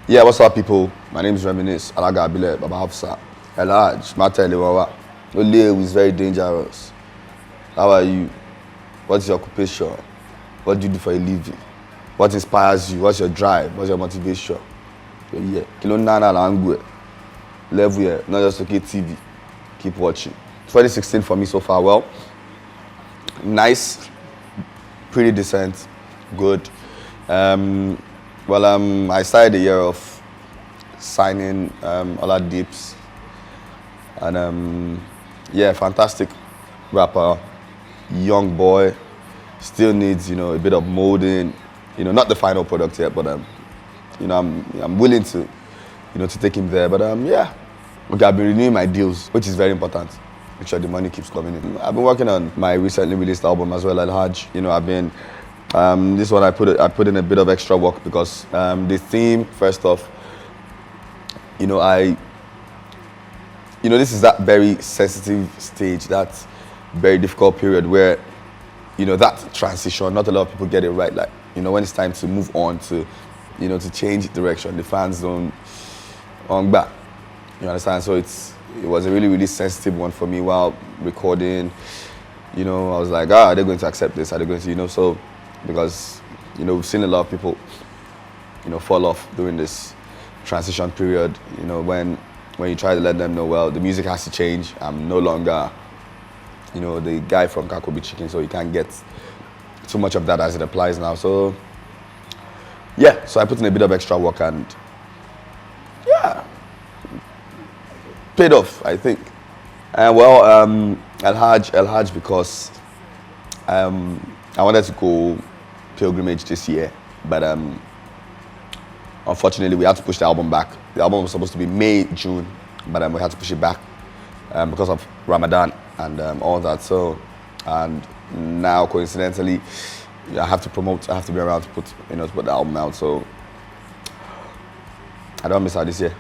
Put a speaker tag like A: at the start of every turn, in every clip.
A: Yeah, what's up, people? My name is Reminisce. Alaga Abile, Baba Hafsa. El-Hadj, Mata Elewawa. Ole is very dangerous. How are you? What's your occupation? What do you do for a living? What inspires you? What's your drive? What's your motivation? Yeah, Kilo Nana Langwe. Level here, not just okay TV. Keep watching. 2016 for me so far, well, nice, pretty decent, good. I started the year of signing all our dips, and yeah, fantastic rapper, young boy, still needs a bit of molding, not the final product yet, but I'm willing to to take him there, but yeah, okay, I've been renewing my deals, which is very important. Make sure the money keeps coming in. I've been working on my recently released album as well, El-Hadj. I've been this one I put in a bit of extra work because the theme, first off, this is that very sensitive stage, that very difficult period where that transition, not a lot of people get it right. Like when it's time to move on to to change direction, the fans don't on back. You understand? So it was a really, really sensitive one for me while recording. I was like, are they going to accept this? Are they going to, so, because, we've seen a lot of people, fall off during this transition period, when you try to let them know, well, the music has to change. I'm no longer, the guy from Kakobi Chicken, so you can't get too much of that as it applies now. So, yeah, so I put in a bit of extra work and, yeah, paid off, I think. And El-Hadj because I wanted to go pilgrimage this year, but unfortunately we had to push the album back. The album was supposed to be May, June, but we had to push it back because of Ramadan and all that. So, and now coincidentally, I have to be around to put the album out. So I don't miss out this year.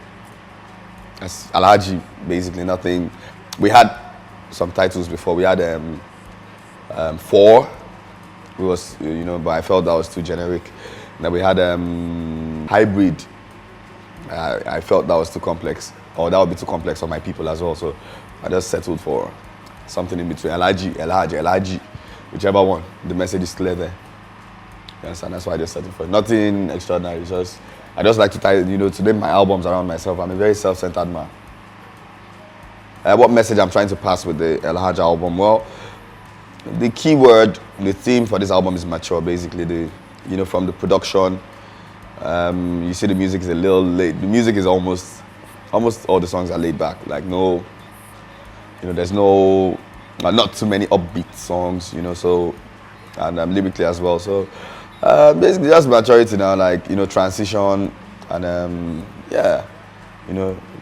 A: As El-Hadj, basically nothing. We had some titles before. We had 4. It was but I felt that was too generic. Then we had Hybrid. I felt that was too complex, or that would be too complex for my people as well. So I just settled for something in between. El-Hadj, whichever one. The message is clear there. You understand? That's why I just settled for it. Nothing extraordinary. It's just I just like to to name my albums around myself. I'm a very self-centered man. What message I'm trying to pass with the El-Hadj album? Well, the key word, the theme for this album is mature. Basically, from the production, you see the music is a little laid. The music is almost all the songs are laid back. Like there's not too many upbeat songs. So, and lyrically as well. So. Basically just maturity now, like transition, and yeah,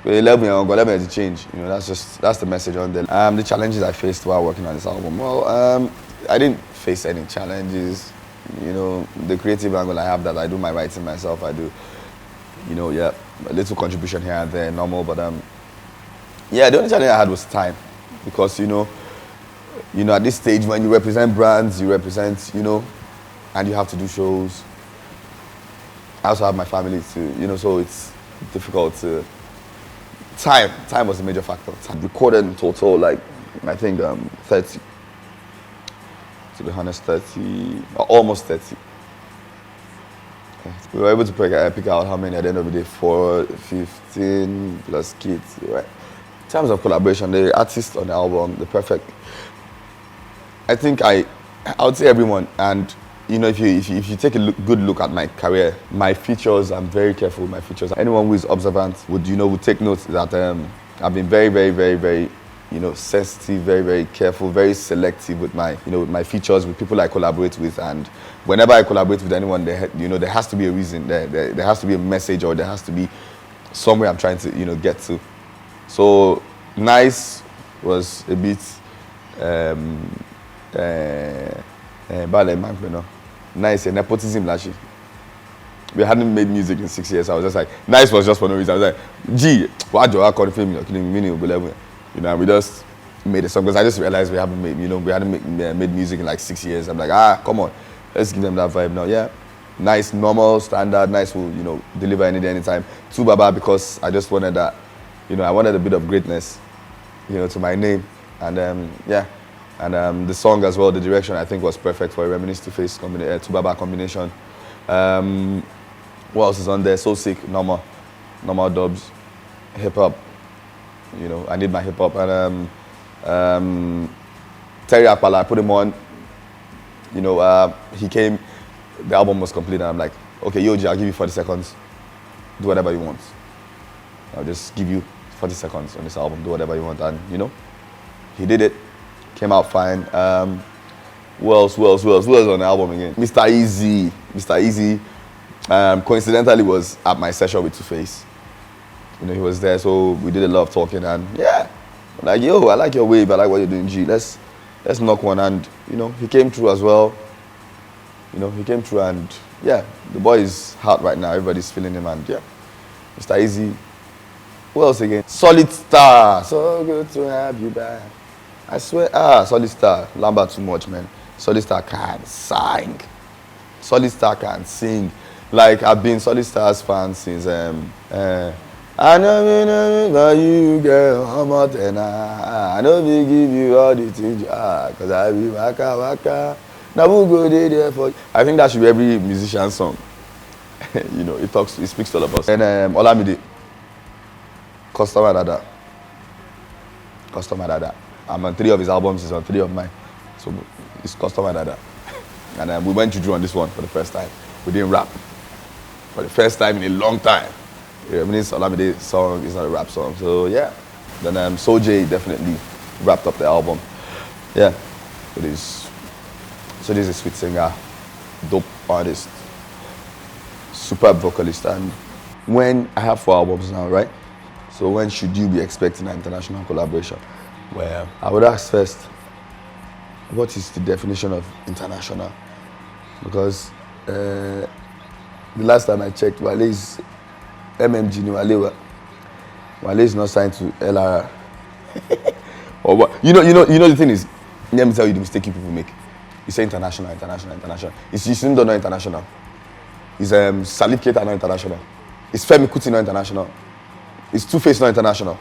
A: we love me to change. That's the message on there. The challenges I faced while working on this album. Well, I didn't face any challenges. The creative angle I have, that I do my writing myself. I do, yeah, a little contribution here and there, normal. But yeah, the only challenge I had was time, because at this stage when you represent brands, you represent and you have to do shows. I also have my family to, so it's difficult to. Time was a major factor. I recorded in total, like, I think 30. To be honest, 30, or almost 30. We were able to pick out how many at the end of the day, 4, 15 plus kids, right? In terms of collaboration, the artist on the album, the perfect. I think I would say everyone, and if you take a good look at my career, my features, I'm very careful with my features. Anyone who is observant would take note that I've been very, very, very, very, sensitive, very, very careful, very selective with my, with my features, with people I collaborate with. And whenever I collaborate with anyone, there has to be a reason, there has to be a message, or there has to be somewhere I'm trying to, get to. So Nice was a bit Nice, and nepotism, actually. We hadn't made music in 6 years. I was just like, Nice was just for no reason. I was like, gee, why do I call the film? And we just made a song, because I just realized we haven't made, made music in like 6 years. I'm like, come on, let's give them that vibe now. Yeah, Nice, normal, standard, nice will, deliver any day, anytime. Two Baba because I just wanted that, I wanted a bit of greatness, to my name. And yeah, and the song as well, the direction I think was perfect for a Reminisce to Face Two Baba combination. What else is on there? So Sick, normal dubs, hip hop. I need my hip hop. And Terry Akpala, I put him on. He came, the album was complete, and I'm like, okay, Yoji, I'll give you 40 seconds. Do whatever you want. I'll just give you 40 seconds on this album. Do whatever you want. And, he did it. Came out fine. Who else on the album again? Mr. Easy. Coincidentally was at my session with Two Face. He was there, so we did a lot of talking, and yeah, like, yo, I like your wave, I like what you're doing, G. Let's knock one. And he came through as well. He came through, and yeah, the boy is hot right now. Everybody's feeling him, and yeah, Mr. Easy. Who else again? Solid Star. So good to have you back. I swear, Solid Star. Lambert too much, man. Solid Star can sing. Solid Star can sing. Like, I've been Solid Star's fan since I know you, girl, how much and I know they give you all the things, cause I be waka. Now we'll go there for you. I think that should be every musician's song. It speaks to all of us. And Olamide, Customer Dada. I'm on 3 of his albums, he's on 3 of mine. So it's Customer Dada. And we went to Drew on this one for the first time. We didn't rap. For the first time in a long time. Reminisce Olamide song is not a rap song. So yeah. Then Sojay definitely wrapped up the album. Yeah. So this is a sweet singer, dope artist, superb vocalist. And when I have 4 albums now, right? So when should you be expecting an international collaboration? Well, I would ask first, what is the definition of international? Because the last time I checked, Wale is MMG ni Wale. Wale is not signed to LRR. Or what? You know the thing is, let me tell you the mistake you people make. You say international. It's Yusin not international. It's Salif Keita not international. It's Femi Kuti not international. It's Two Face not international.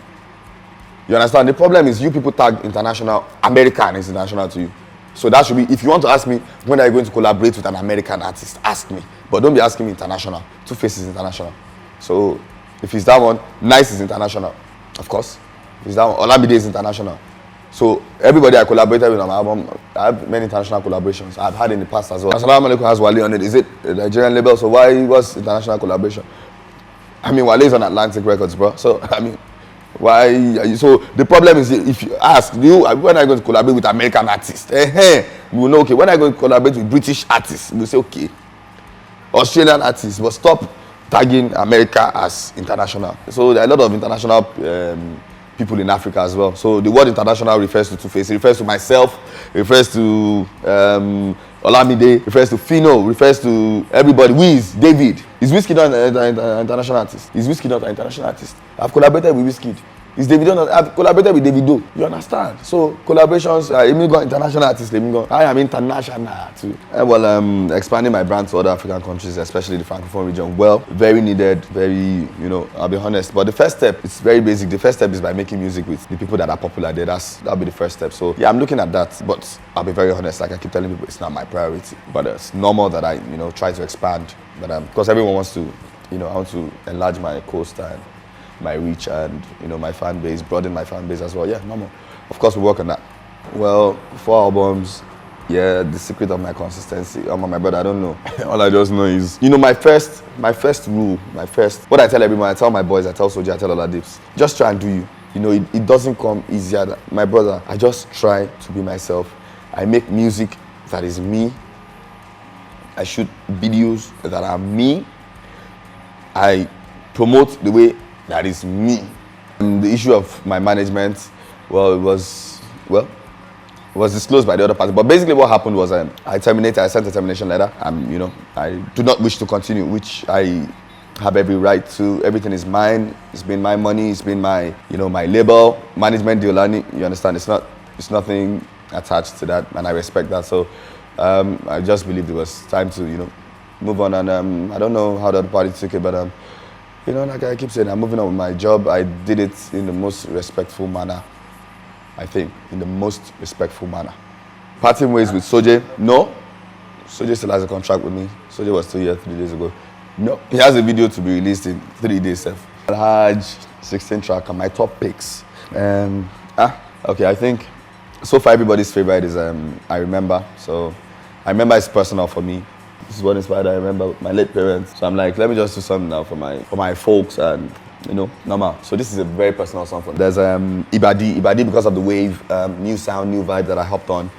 A: You understand? The problem is you people tag international, American is international to you. So that should be, if you want to ask me, when are you going to collaborate with an American artist, ask me. But don't be asking me international. Two Face is international. So if it's that one, Nice is international, of course. If it's that one, Olamide is international. So everybody I collaborated with on my album, I have many international collaborations I've had in the past as well. Assalamu Alaikum has Wale on it. Is it a Nigerian label? So why was international collaboration? I mean, Wale is on Atlantic Records, bro. So I mean, why are you? So the problem is, if you ask, when are you going to collaborate with American artists? We will know, okay. When are you going to collaborate with British artists? We'll say, okay. Australian artists, but stop tagging America as international. So there are a lot of international people in Africa as well. So the word international refers to Two Face. It refers to myself, it refers to Olamide, refers to Fino, refers to everybody. Wiz, David. Is Wizkid not an international artist? Is Wizkid not an international artist? I've collaborated with Wizkid. Is Davido not? I've collaborated with Davido. You understand? So collaborations, international artists, I am international too. Well, expanding my brand to other African countries, especially the Francophone region. Well, very needed, very, I'll be honest. But the first step, it's very basic. The first step is by making music with the people that are popular there. That'll be the first step. So yeah, I'm looking at that. But I'll be very honest. Like I keep telling people, it's not my priority. But it's normal that I, try to expand. But because everyone wants to, I want to enlarge my coast and my reach and my fan base, broaden my fan base as well. Yeah, normal. Of course, we work on that. Well, 4 albums. Yeah, the secret of my consistency. My brother, I don't know. All I just know is, my first rule, what I tell everyone, I tell my boys, I tell Soji, I tell other dips, just try and do you. It doesn't come easier. My brother, I just try to be myself. I make music that is me. I shoot videos that are me. I promote the way that is me. The issue of my management, it was disclosed by the other party. But basically what happened was I sent a termination letter. I do not wish to continue, which I have every right to. Everything is mine. It's been my money. It's been my, my label, management, Diolani. You understand? It's nothing attached to that, and I respect that. So I just believed it was time to, move on. And I don't know how the other party took it, but you know, like I keep saying, I'm moving on with my job. I did it in the most respectful manner, I think, in the most respectful manner. Parting ways with Soje, no. Soje still has a contract with me. Soje was still here 3 days ago. No, he has a video to be released in 3 days. El-Hadj, 16 track, and my top picks. Okay, I think so far everybody's favorite is I Remember. So I Remember is personal for me. This is what inspired I Remember my late parents. So I'm like, let me just do something now for my folks and, you know, normal. So this is a very personal song for me. There's Ibadi because of the wave, new sound, new vibe that I hopped on.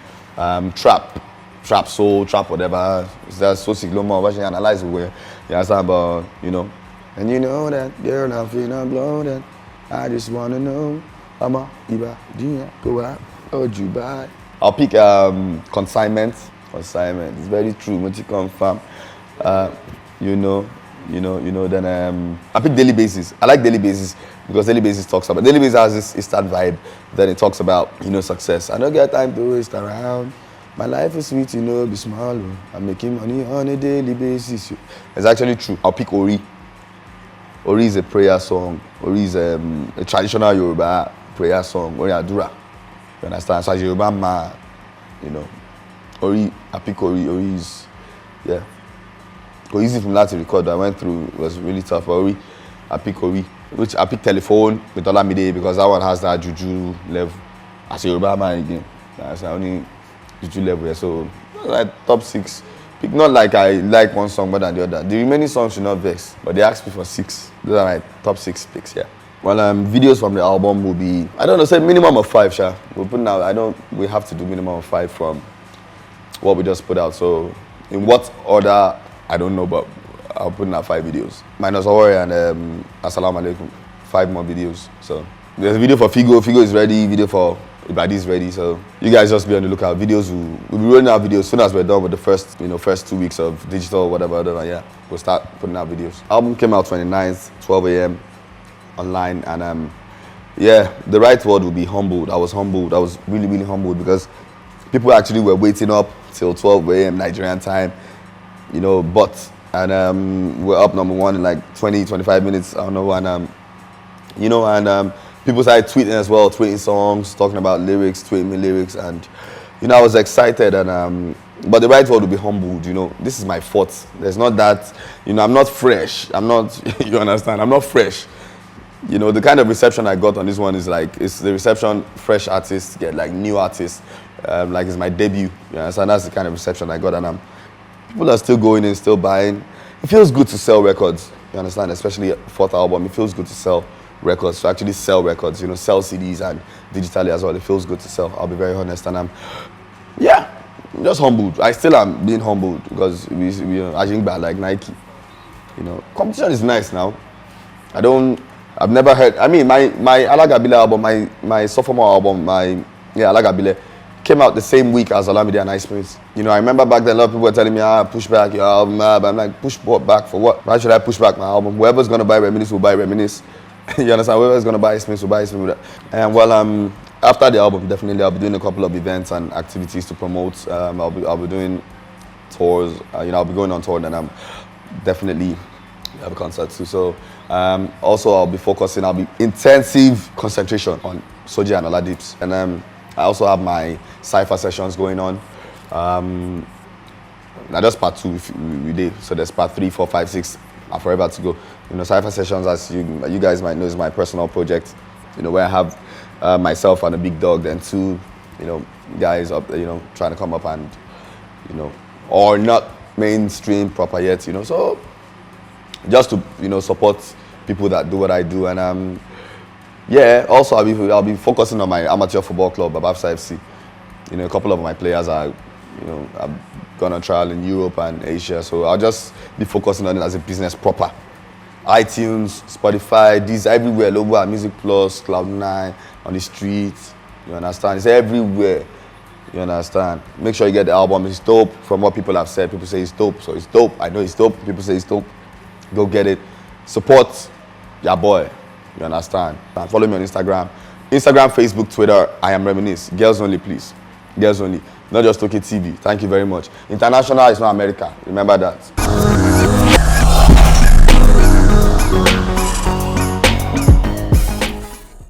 A: Trap soul, trap whatever. It's just so sick, more. Watching analyze the way. You understand, but you know. And you know that girl, I'm feeling bloated. I just wanna know, I'ma Ibadi go out or Dubai. I'll pick consignment. Consignment. It's very true. When you confirm, you know. Then I pick daily basis. I like daily basis because daily basis talks about daily basis has this instant vibe. Then it talks about success. I don't get time to waste around. My life is sweet, be small. I'm making money on a daily basis. It's actually true. I'll pick Ori. Ori is a prayer song. Ori is a traditional Yoruba prayer song. Ori Adura. You understand? So as Yoruba man, Ori, I pick Ori. Ori is, yeah. It was easy for me not to record. I went through, it was really tough. But Ori, I pick Ori. Which I pick Telephone with Olamide because that one has that juju level. As a Yoruba man again. That's only juju level, yeah. So like top 6. Pick not like I like one song more than the other. The remaining songs should not vex, but they asked me for 6. Those are my top 6 picks, yeah. Well, videos from the album will be, I don't know, say minimum of 5, sha. We'll put now. We have to do minimum of 5 from what we just put out. So in what order, I don't know, but I'll put in 5 videos. Minus Ori and Assalamu Alaikum, 5 more videos. So there's a video for Figo. Figo is ready. Video for Ibadi is ready. So you guys just be on the lookout. Videos we'll be rolling out videos as soon as we're done with the first 2 weeks of digital, whatever. Yeah, we'll start putting out videos. Album came out 29th, 12 a.m. online, and yeah, the right word would be humbled. I was humbled. I was really, really humbled because people actually were waiting up till 12 a.m. Nigerian time, and we're up number 1 in like 20, 25 minutes. I don't know, and people started tweeting as well, tweeting songs, talking about lyrics, tweeting me lyrics, and I was excited, and but the right word would be humbled. This is my fault. There's not that, I'm not fresh. I'm not, you understand? I'm not fresh. The kind of reception I got on this one is like, it's the reception fresh artists get, like new artists, like it's my debut. You understand? That's the kind of reception I got, and people are still going in, still buying. It feels good to sell records. You understand? Especially 4th album, it feels good to sell records, to actually sell records, sell CDs and digitally as well. It feels good to sell. I'll be very honest, and I'm just humbled. I still am being humbled because we I think bad like Nike. Competition is nice now. I've never heard. I mean, my Alagabile album, my sophomore album, Alagabile, came out the same week as Olamide and Ice Prince. I remember back then a lot of people were telling me, push back your album, but I'm like, push what back for what? Why should I push back my album? Whoever's gonna buy Reminisce will buy Reminisce. You understand? Whoever's gonna buy Ice Prince will buy Ice Prince. And after the album, definitely I'll be doing a couple of events and activities to promote. I'll be doing tours. I'll be going on tour, and I'm definitely have a concert too. So also I'll be intensive concentration on Soji and Oladips, and I also have my cypher sessions going on. Now that's part 2 we did. So there's part 3, 4, 5, 6 are forever to go. Cypher sessions, as you guys might know, is my personal project. Where I have myself and a big dog, then 2, guys up there, trying to come up and, or not mainstream proper yet, So just to support people that do what I do, and also I'll be focusing on my amateur football club, Babafsa FC. A couple of my players are, I've gone on trial in Europe and Asia, so I'll just be focusing on it as a business proper. iTunes, Spotify, these everywhere, Logo, Music Plus, Cloud9, on the streets, you understand? It's everywhere, you understand? Make sure you get the album. It's dope. From what people have said, people say it's dope, so it's dope. I know it's dope. People say it's dope. Go get it. Support your boy, you understand? And follow me on Instagram, Facebook, Twitter. I am Reminisce. Girls only, please. Girls only. Not just okay TV. Thank you very much. International is not America. Remember that.